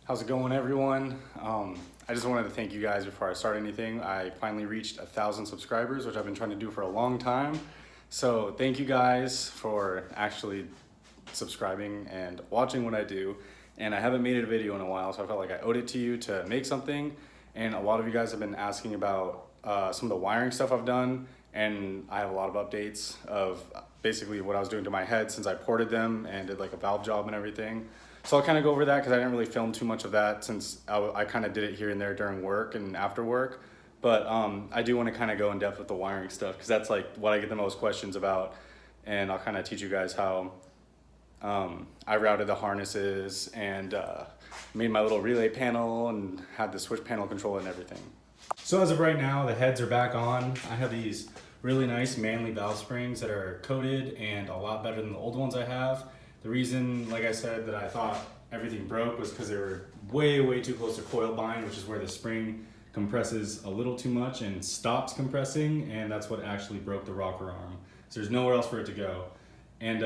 How's it going, everyone? I just wanted to thank you guys before I start anything. I finally reached 1,000 subscribers, which I've been trying to do for a long time. So thank you guys for actually subscribing and watching what I do. And I haven't made a video in a while, so I felt like I owed it to you to make something. And a lot of you guys have been asking about some of the wiring stuff I've done, and I have a lot of updates of basically what I was doing to my head since I ported them and did like a valve job and everything. So I'll kind of go over that because I didn't really film too much of that since I kind of did it here and there during work and after work. But I do want to kind of go in depth with the wiring stuff because that's like what I get the most questions about. And I'll kind of teach you guys how I routed the harnesses and made my little relay panel and had the switch panel control and everything. So as of right now, the heads are back on. I have these really nice Manly valve springs that are coated and a lot better than the old ones I have. The reason, like I said, that I thought everything broke was because they were way too close to coil bind, which is where the spring compresses a little too much and stops compressing, and that's what actually broke the rocker arm. So there's nowhere else for it to go. And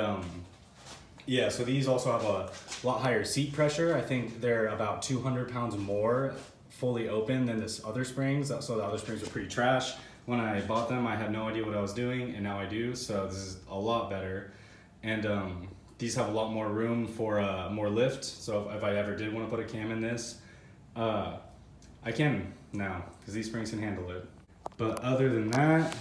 yeah, so these also have a lot higher seat pressure. I think they're about 200 pounds more fully open than this other springs. So the other springs were pretty trash. When I bought them, I had no idea what I was doing, and now I do. So this is a lot better. And these have a lot more room for more lift. So if I ever did want to put a cam in this, I can now because these springs can handle it. But other than that,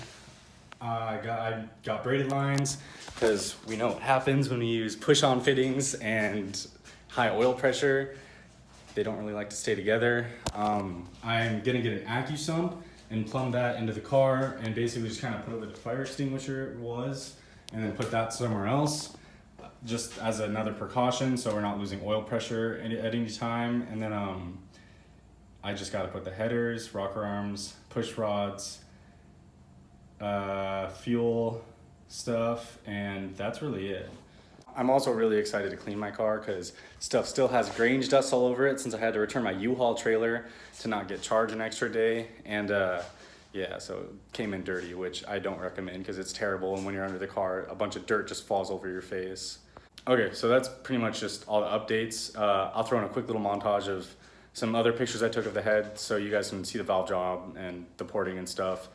I got braided lines because we know what happens when we use push-on fittings and high oil pressure. They don't really like to stay together. I'm gonna get an AccuSump and plumb that into the car and basically just kind of put it where the fire extinguisher was and then put that somewhere else just as another precaution so we're not losing oil pressure at any time. And then I just got to put the headers, rocker arms, push rods, fuel stuff, and that's really it. I'm also really excited to clean my car because stuff still has Grange dust all over it since I had to return my U-Haul trailer to not get charged an extra day. And yeah, so it came in dirty, which I don't recommend because it's terrible. And when you're under the car, a bunch of dirt just falls over your face. Okay, so that's pretty much just all the updates. I'll throw in a quick little montage of some other pictures I took of the head so you guys can see the valve job and the porting and stuff.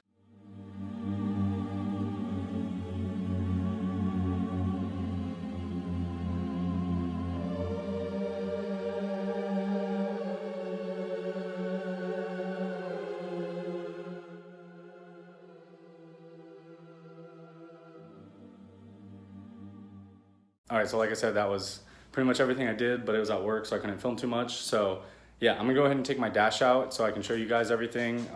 All right, so like I said, that was pretty much everything I did, but it was at work, so I couldn't film too much. So yeah, I'm gonna go ahead and take my dash out so I can show you guys everything,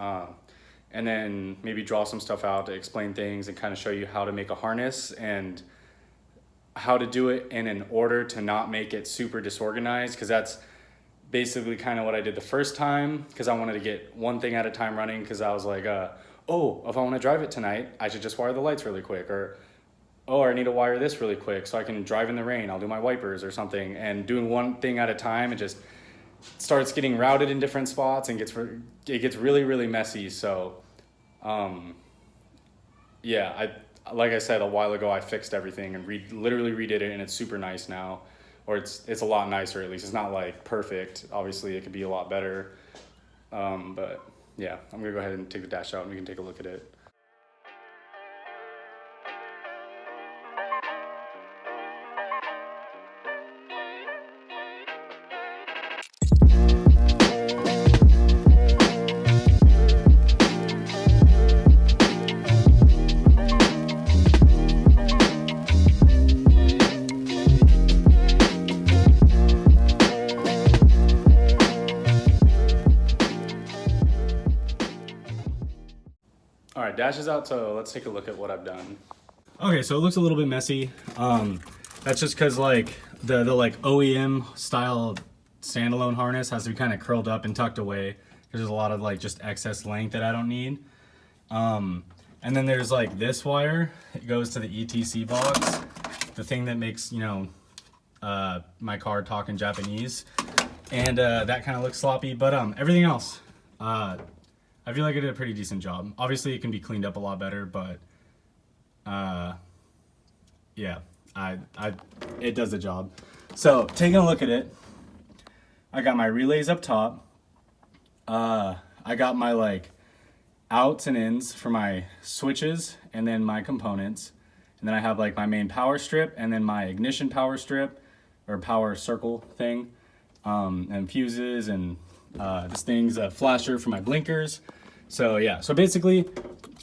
and then maybe draw some stuff out to explain things and kind of show you how to make a harness and how to do it in an order to not make it super disorganized, because that's basically kind of what I did the first time, because I wanted to get one thing at a time running, because I was like, oh, if I want to drive it tonight, I should just wire the lights really quick, or oh, I need to wire this really quick so I can drive in the rain. I'll do my wipers or something. And doing one thing at a time, it just starts getting routed in different spots and it gets really messy. So yeah, like I said a while ago, I fixed everything and literally redid it, and it's super nice now. Or it's a lot nicer, at least. It's not like perfect. Obviously, it could be a lot better. But yeah, I'm gonna go ahead and take the dash out and we can take a look at it. All right, dash is out, so let's take a look at what I've done. Okay, so it looks a little bit messy. That's just because like the like OEM style standalone harness has to be kind of curled up and tucked away because there's a lot of like just excess length that I don't need. And then there's like this wire. It goes to the ETC box, the thing that makes, you know, my car talk in Japanese. And that kind of looks sloppy, but everything else, I feel like I did a pretty decent job. Obviously, it can be cleaned up a lot better, but yeah, it does the job. So taking a look at it, I got my relays up top. I got my like outs and ins for my switches and then my components. And then I have like my main power strip and then my ignition power strip or power circle thing, and fuses and this thing's a flasher for my blinkers. So yeah, so basically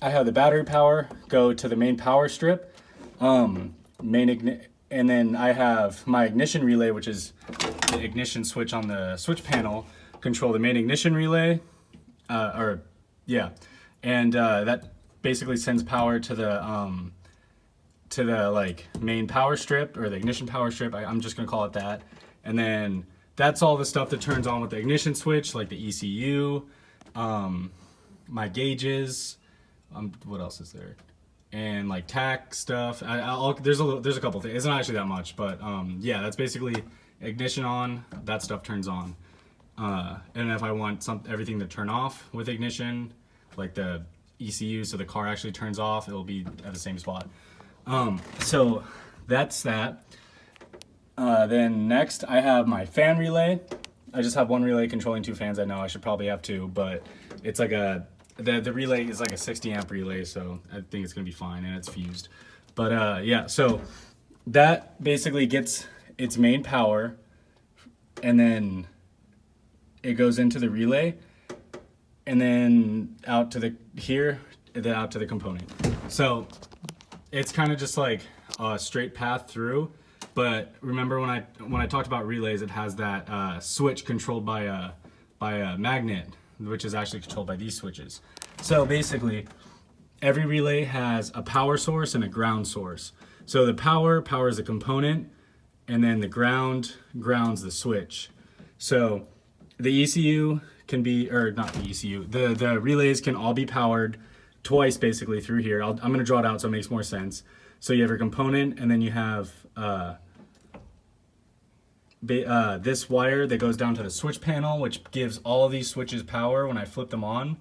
I have the battery power go to the main power strip, and then I have my ignition relay, which is the ignition switch on the switch panel, control the main ignition relay, and that basically sends power to the like main power strip or the ignition power strip. I'm just gonna call it that. And then that's all the stuff that turns on with the ignition switch, like the ECU, my gauges, what else is there? And like tack stuff. There's a couple things. It's not actually that much, but yeah, that's basically ignition on. That stuff turns on. And if I want everything to turn off with ignition, like the ECU, so the car actually turns off, it'll be at the same spot. So that's that. Then next I have my fan relay. I just have one relay controlling two fans. I know I should probably have two, but it's like the relay is like a 60 amp relay, so I think it's gonna be fine, and it's fused. But yeah, so that basically gets its main power, and then it goes into the relay, and then out to the component. So it's kind of just like a straight path through. But remember when I talked about relays, it has that switch controlled by a magnet, which is actually controlled by these switches. So basically, every relay has a power source and a ground source. So the power powers the component, and then the grounds the switch. So the ECU can be, or not the ECU, the relays can all be powered twice basically through here. I'm gonna draw it out so it makes more sense. So you have your component, and then you have this wire that goes down to the switch panel, which gives all of these switches power when I flip them on.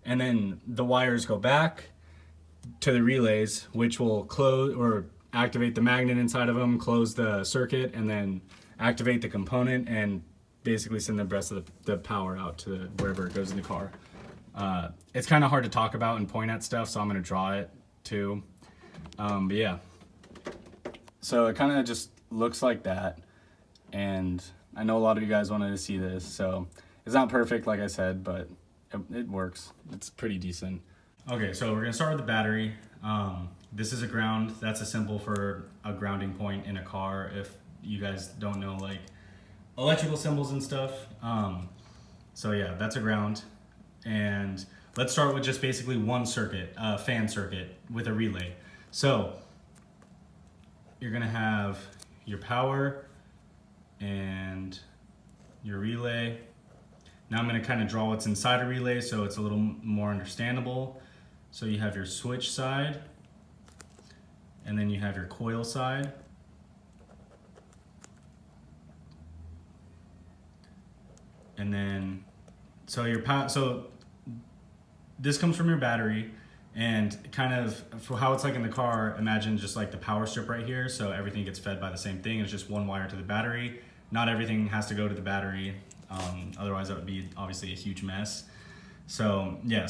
And then the wires go back to the relays, which will close or activate the magnet inside of them, close the circuit, and then activate the component and basically send the rest of the power out to wherever it goes in the car. It's kind of hard to talk about and point at stuff, so I'm going to draw it too. But yeah, so it kind of just looks like that, and I know a lot of you guys wanted to see this, so it's not perfect like I said, but it works. It's pretty decent. Okay, so we're gonna start with the battery. This is a ground. That's a symbol for a grounding point in a car, if you guys don't know like electrical symbols and stuff. So yeah, that's a ground. And let's start with just basically one circuit, a fan circuit with a relay. So you're gonna have your power and your relay. Now I'm gonna kind of draw what's inside a relay so it's a little more understandable. So you have your switch side, and then you have your coil side. And then, so this comes from your battery, and kind of for how it's like in the car, imagine just like the power strip right here. So everything gets fed by the same thing. It's just one wire to the battery. Not everything has to go to the battery. Otherwise that would be obviously a huge mess. So yeah,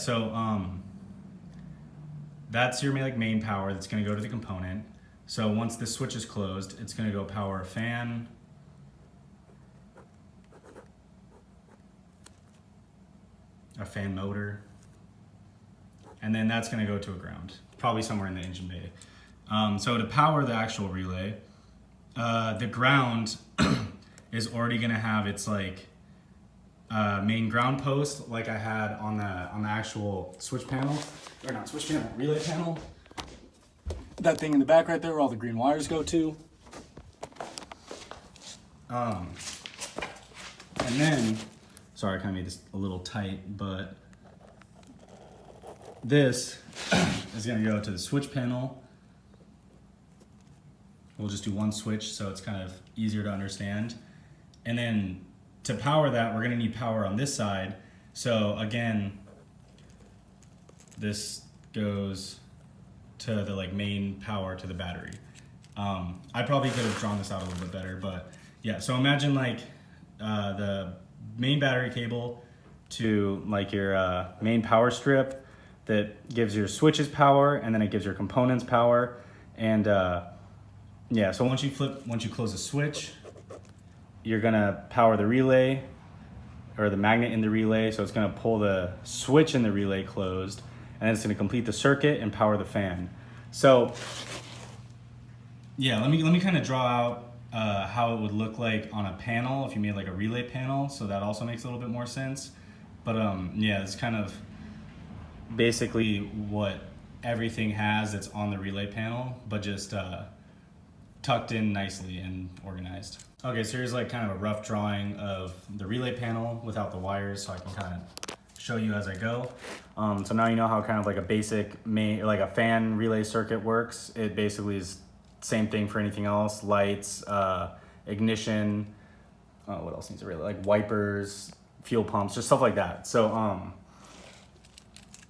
that's your main power that's gonna go to the component. So once this switch is closed, it's gonna go power a fan, motor, and then that's gonna go to a ground, probably somewhere in the engine bay. So to power the actual relay, the ground is already gonna have its like main ground post, like I had on the actual switch panel, or not switch panel, relay panel. That thing in the back right there, where all the green wires go to. And then, sorry, I kind of made this a little tight, but this is gonna go to the switch panel. We'll just do one switch so it's kind of easier to understand. And then to power that, we're gonna need power on this side. So again, this goes to the main power to the battery. I probably could have drawn this out a little bit better, but yeah, so imagine the main battery cable to like your main power strip that gives your switches power, and then it gives your components power. And yeah, so once you close the switch, you're gonna power the relay or the magnet in the relay. So it's gonna pull the switch in the relay closed, and then it's gonna complete the circuit and power the fan. So yeah, let me kind of draw out how it would look like on a panel if you made like a relay panel. So that also makes a little bit more sense. But yeah, it's kind of basically what everything has that's on the relay panel, but just tucked in nicely and organized. Okay, so here's like kind of a rough drawing of the relay panel without the wires, so I can kind of show you as I go. So now you know how kind of like a basic like a fan relay circuit works. It basically is same thing for anything else: lights, ignition, what else needs a relay? Like wipers, fuel pumps, just stuff like that. So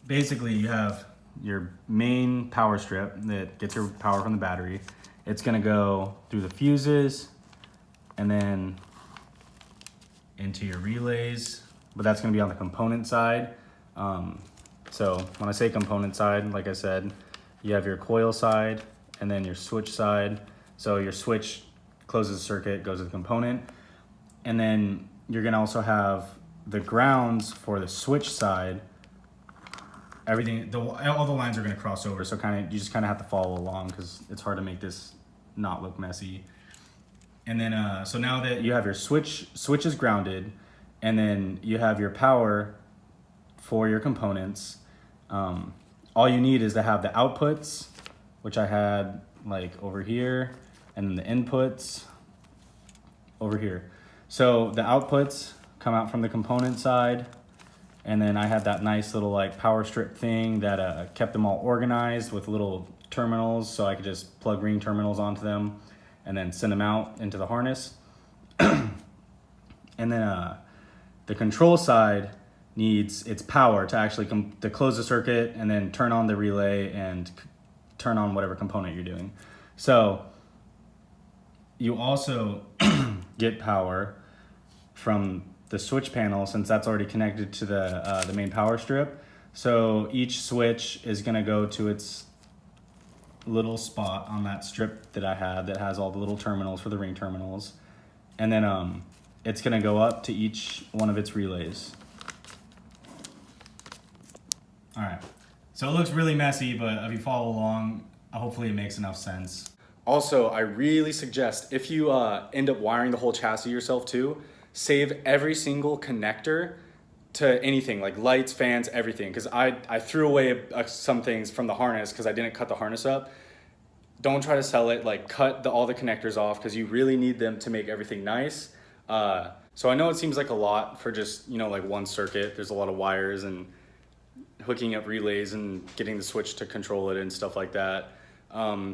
basically you have your main power strip that gets your power from the battery. It's gonna go through the fuses and then into your relays, but that's gonna be on the component side. So when I say component side, like I said, you have your coil side and then your switch side. So your switch closes the circuit, goes to the component. And then you're gonna also have the grounds for the switch side. Everything, all the lines are gonna cross over, so you just kind of have to follow along because it's hard to make this not look messy. And then, so now that you have your switch is grounded, and then you have your power for your components, all you need is to have the outputs, which I had like over here, and then the inputs over here. So the outputs come out from the component side, and then I had that nice little like power strip thing that kept them all organized with little terminals, so I could just plug ring terminals onto them and then send them out into the harness. And then the control side needs its power to actually to close the circuit and then turn on the relay and turn on whatever component you're doing. So you also get power from the switch panel, since that's already connected to the main power strip. So each switch is gonna go to its little spot on that strip that I had that has all the little terminals for the ring terminals. And then it's gonna go up to each one of its relays. All right, so it looks really messy, but if you follow along, hopefully it makes enough sense. Also, I really suggest if you end up wiring the whole chassis yourself too, save every single connector to anything like lights, fans, everything. Because I threw away some things from the harness because I didn't cut the harness up. Don't try to sell it, like cut all the connectors off because you really need them to make everything nice. So I know it seems like a lot for just, like one circuit. There's a lot of wires and hooking up relays and getting the switch to control it and stuff like that.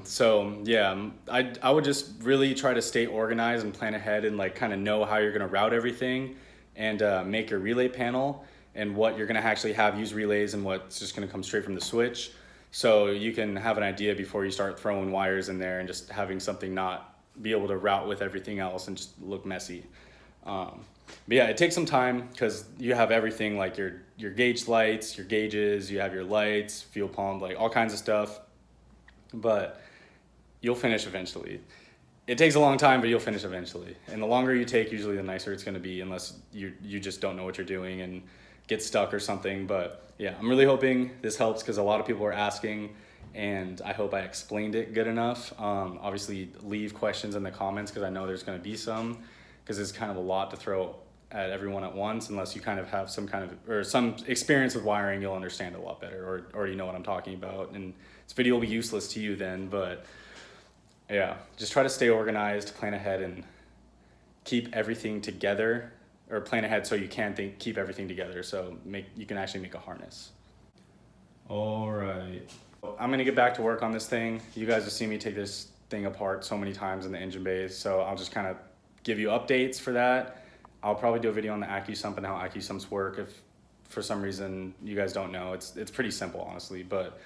So yeah, I would just really try to stay organized and plan ahead and like kind of know how you're gonna route everything and make your relay panel and what you're gonna actually have use relays and what's just gonna come straight from the switch. So you can have an idea before you start throwing wires in there and just having something not be able to route with everything else and just look messy. But yeah, it takes some time because you have everything like your gauge lights, your gauges, you have your lights, fuel pump, like all kinds of stuff. But you'll finish eventually. It takes a long time, but you'll finish eventually. And the longer you take, usually the nicer it's gonna be, unless you just don't know what you're doing and get stuck or something. But yeah, I'm really hoping this helps because a lot of people are asking, and I hope I explained it good enough. Obviously leave questions in the comments because I know there's gonna be some, because it's kind of a lot to throw at everyone at once. Unless you kind of have some experience with wiring, you'll understand it a lot better, or already know what I'm talking about. And this video will be useless to you then, but yeah, just try to stay organized, plan ahead, and keep everything together, or plan ahead so you can keep everything together, so you can actually make a harness. All right, I'm gonna get back to work on this thing. You guys have seen me take this thing apart so many times in the engine bays, so I'll just kind of give you updates for that. I'll probably do a video on the AccuSump and how AccuSumps work if for some reason you guys don't know. It's pretty simple, honestly, but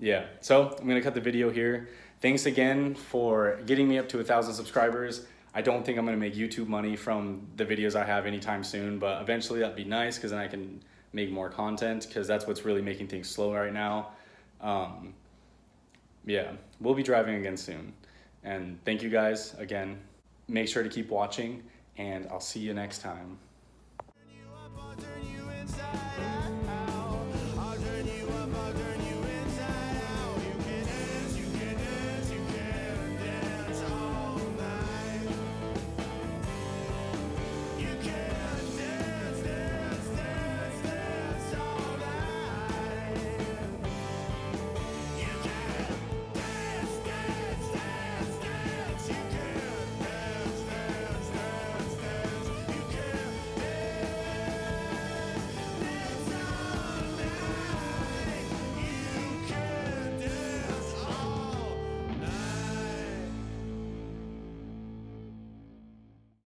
yeah, so I'm gonna cut the video here. Thanks again for getting me up to 1,000 subscribers. I don't think I'm gonna make YouTube money from the videos I have anytime soon, but eventually that'd be nice because then I can make more content, because that's what's really making things slow right now. Yeah, we'll be driving again soon. And thank you guys again. Make sure to keep watching, and I'll see you next time.